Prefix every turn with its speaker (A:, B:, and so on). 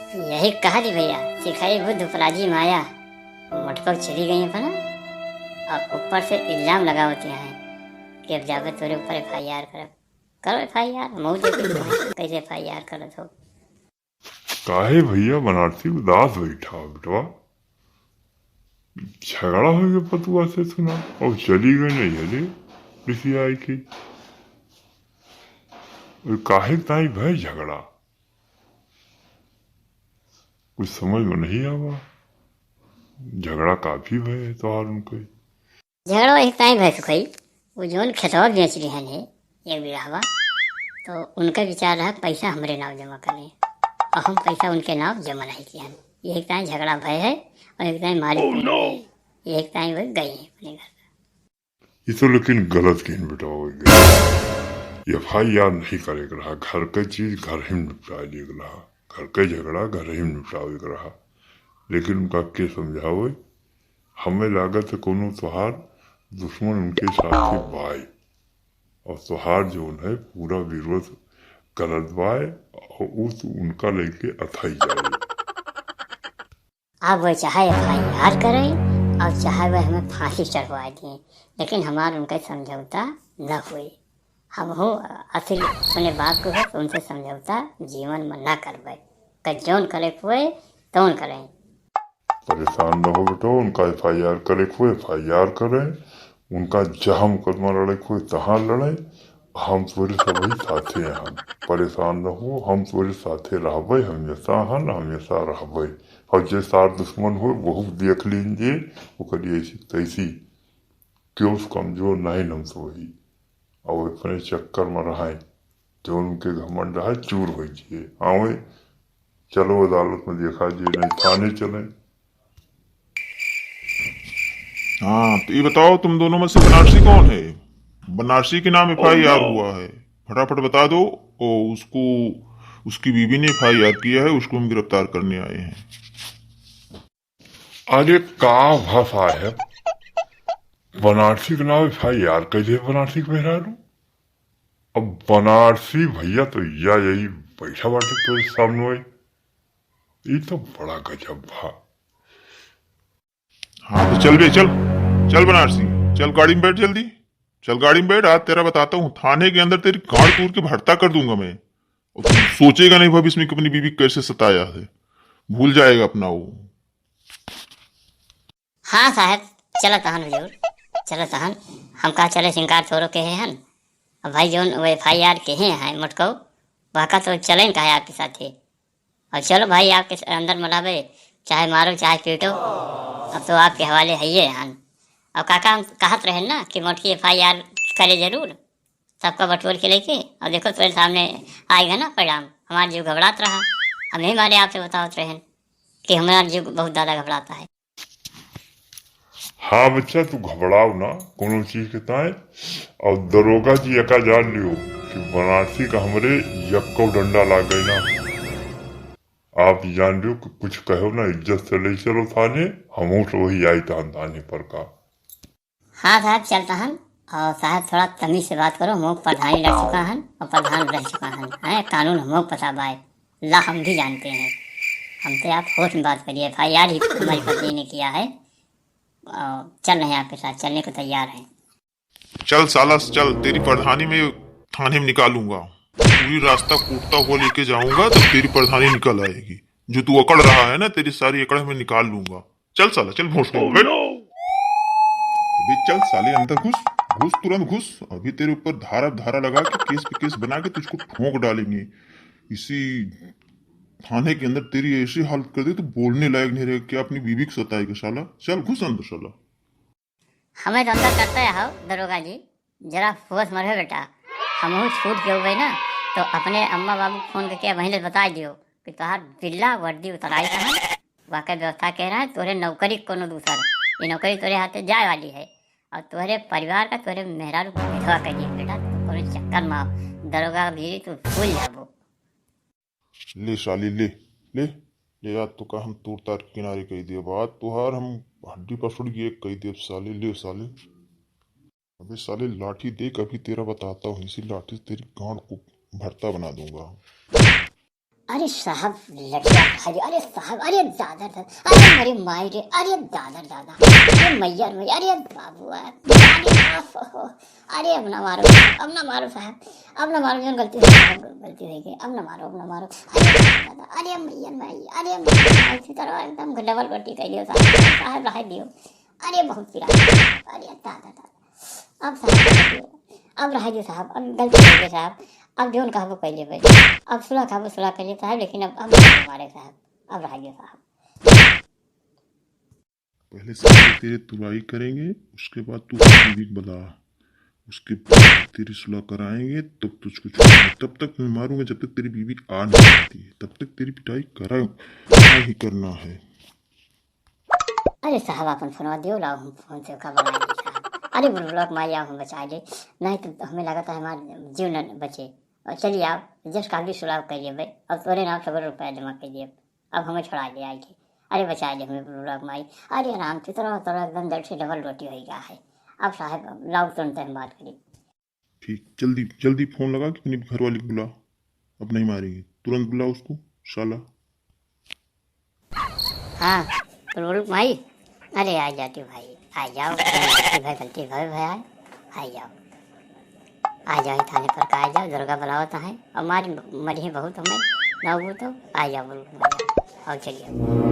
A: यही कहा थी भैया, सिखाई बुद्ध उपराजी माया, मटको चली गई अपना और ऊपर से इल्जाम लगा होते हैं कि अब जावे तेरे ऊपर FIR करो FIR मुँह देखी कैसे FIR करत हो।
B: काहे भैया बनारसी उदास बैठा बेटवा, झगड़ा हो गया पतुआ से सुना और चली गई नहीं हले किसी आई की। और काहे ताई भाई झगड़ा कुछ समझ में नहीं आवा। झगड़ा काफी भय तोहार उनके।
A: झगड़ो एक टाइम भय सुखई, वो जोन खेतवा बेच रही है एक बिघावा, तो उनका विचार रहा पैसा हमारे नाम जमा करें और हम पैसा उनके नाम जमा नहीं किया। ये एक टाइम झगड़ा भय है और एक टाइम मालिक ये एक टाइम वह गई है अपने घर।
B: ये तो लेकिन गलत किन बेटा FIR नहीं करे रहा, घर के चीज घर ही निपटा रहा, घर के झगड़ा घर ही निपटावे रहा। लेकिन उनका के समझावे हमें लागत है कोनो तोहार दुश्मन उनके साथ ही बाय और तोहार जो है पूरा विरोध करत बाय और उस उनका लेके अथई जाए।
A: अब वह चाहे FIR करें और चाहे वह हमें फांसी चढ़वा दें, लेकिन हमारा उनका समझौता न हुए। हम हो असली अपने बाप को हो तो उनसे समझौता जीवन में न करवाए, जौन करे हुए तौन करें।
B: परेशान न हो बेटो, उनका FIR करे हुए FIR करें, उनका जहाँ मुकदमा लड़े हुए तहाँ लड़े। हम तोरे सभी साथे हैं, हम परेशान न हो, हम तोरे साथे रहबे हमेशा हन हमेशा रहबे। और जे सार दुश्मन हो बहुत देख लीजिए ओकरी ऐसी तैसी क्यों कमजोर नहीं नम तो वही और अपने चक्कर में रहे जो उनके घमंड रहा चूर हो जाइए। आवे चलो अदालत में देखा जी, नहीं थाने चले।
C: हाँ तो ये बताओ तुम दोनों में से बनारसी कौन है? बनारसी के नाम FIR हुआ है, फटाफट बता दो। ओ उसको उसकी बीवी ने FIR किया है, उसको हम गिरफ्तार करने आए हैं।
B: अरे का भाषा है बनारसी के नाम FIR कैसे बनारसी के मेहरारू। अब बनारसी भैया तो यही बैठा बाटे तो सामने ये तो बड़ा गजब भा।
C: हाँ तो चल बे, चल चल बनारसी, चल गाड़ी में बैठ, जल्दी चल गाड़ी में बैठ। आज तेरा बताता हूँ, थाने के अंदर तेरी गाड़ तोड़ के भरता कर दूंगा मैं। और तू सोचेगा नहीं भविष्य में कि अपनी बीवी कैसे सताया है, भूल जाएगा अपना वो।
A: हाँ साहब चलो तहन हुजूर, चलो तहन हम कहा चले सिंगार थोरो के हैं। अब भाई जोन वो FIR के हैं मुटको वाका तो चलें कहा आपके साथ ही। और चलो भाई आपके अंदर मलावे, चाहे मारो चाहे पीटो, अब तो आपके हवाले है ये हन। अब काका हम कहत रहे ना कि मोटकी FIR करे जरूर सबका बटोर के लेके, और देखो तुम्हारे सामने आएगा ना परिणाम। हमारा जीव घबरात रहा, हम ही मारे आपसे बतावत रहे कि हमारा जीव बहुत ज़्यादा घबराता है।
B: हाँ बच्चा तू घबराओ ना कोनो चीज के ताए। और दरोगा जी यका जान लियो कि बनारसी का हमरे यक्को डंडा लाग गई ना। आप जान लियो कि कुछ कहो ना इज्जत से ले चलो थाने, हम तो वही आई थाने पर का।
A: हाँ साहब चलता हन, और साहब थोड़ा तमीज से बात करो, मुँह प्रधानी लड़ चुका हन और प्रधान रह चुका हन है, कानून हम पता बाय ला हम भी जानते हैं। हमसे आप होश में बात करिए, FIR ही हमारी पत्नी ने किया है और चल रहे हैं आपके साथ, चलने को तैयार हैं।
C: चल साला चल, तेरी प्रधानी में थाने में निकालूंगा, पूरी रास्ता कूटता हुआ लेके जाऊंगा तो तेरी प्रधानी निकल आएगी। जो तू अकड़ रहा है ना, तेरी सारी अकड़ में निकाल लूंगा। चल साला चल, भोसड़ी बैठ। अभी चल साले अंदर घुस, घुस तुरंत घुस। अभी तेरे ऊपर धारा धारा लगा के केस पे केस बना के तुझको ठोक डालेंगे। इसी थाने के अंदर तेरी ऐसी हालत कर दे तो बोलने लायक नहीं रहेगा। क्या अपनी बीवी को सताएगा साला? चल घुस अंदर साला।
A: हमें तो अंदर करता है हो दरोगा जी, जरा होश मरे बेटा। हम छूट के हो गए ना तो अपने अम्मा बाबू को फोन करके वहीं बता दियो कि तुहार बिल्ला वर्दी उतराई है, वाकई व्यवस्था कह रहा है तोरे नौकरी कोनो दूसर, ये नौकरी तोरे हाथे जाए वाली है और तोहरे परिवार का तोहरे मेहरारू को विधवा कर दिए बेटा। तो चक्कर में दरोगा भी तू भूल जाबो।
C: ले साली ले ले ले, याद तो का हम तूर तार के किनारे कही दिए बात तुहार, हम हड्डी पसड़ की एक कही दिए साले। ले साले, अबे साले लाठी देख, अभी तेरा बताता हूँ, इसी लाठी से तेरी गांड को भरता बना दूंगा।
A: अरे साहब लड़का भाई, अरे साहब, अरे दादा दादा, अरे मेरी माई रे, अरे दादा दादा, अरे मैया मैया, अरे बाबू, अरे बाप हो, अरे अब ना मारो, अब ना मारो साहब, अब ना मारो, गलती से गलती हो गई, अब ना मारो, अब ना मारो, अरे दादा, अरे मैया मैया, अरे माई की तरह एकदम डबल पट्टी कर दियो साहब रह दियो, अरे बहुत पिरा, अरे दादा दादा, अब साहब अब रह दियो साहब, अब गलती हो गई साहब, अब जोन कहा वो कह ले भाई, अब सुलह कहा वो सुलह कर ले साहब, लेकिन अब हमारे साहब, अब रह गया साहब।
C: पहले सारे तेरे तुराई करेंगे, उसके बाद तू बीवी को बता, उसके बाद तेरी सुलह कराएंगे, तब तुझको छोड़ेंगे। तब तक मैं मारूंगा जब तक तेरी बीवी आ नहीं जाती है, तब तक तेरी पिटाई करना ही करना है।
A: अरे साहब अपन फोनवा दियो, लाओ हम फोन से का बना ली साहब, अरे बुलब्लॉक मारिया हम बचा ले, नहीं तो हमें लगा था हमारा जीव न बचे। और चलिए आप जस्ट काफी सुलह करिए भाई, अब तोरे नाम 100 रुपया जमा कीजिए, अब हमें छोड़ा ले आई थी, अरे बचा ले हमें बुलब्लॉक माई, अरे आराम से तरह तरह एकदम दर्द से डबल रोटी हो गया है। अब साहब लाओ तुरंत हम बात करिए।
C: ठीक, जल्दी जल्दी फोन लगा कि अपनी घर वाली को बुला, अब नहीं मारेंगे, तुरंत बुला उसको साला।
A: हाँ बुलब्लॉक माई, अरे आ जाती भाई, आ जाओ, गलती भाई आ जाओ, आ जाओ थाने पर का, आ जाओ, दुर्गा बुलावता है, और मारी मरी बहुत हमें ना, वो तो आ जाओ, और चलिए।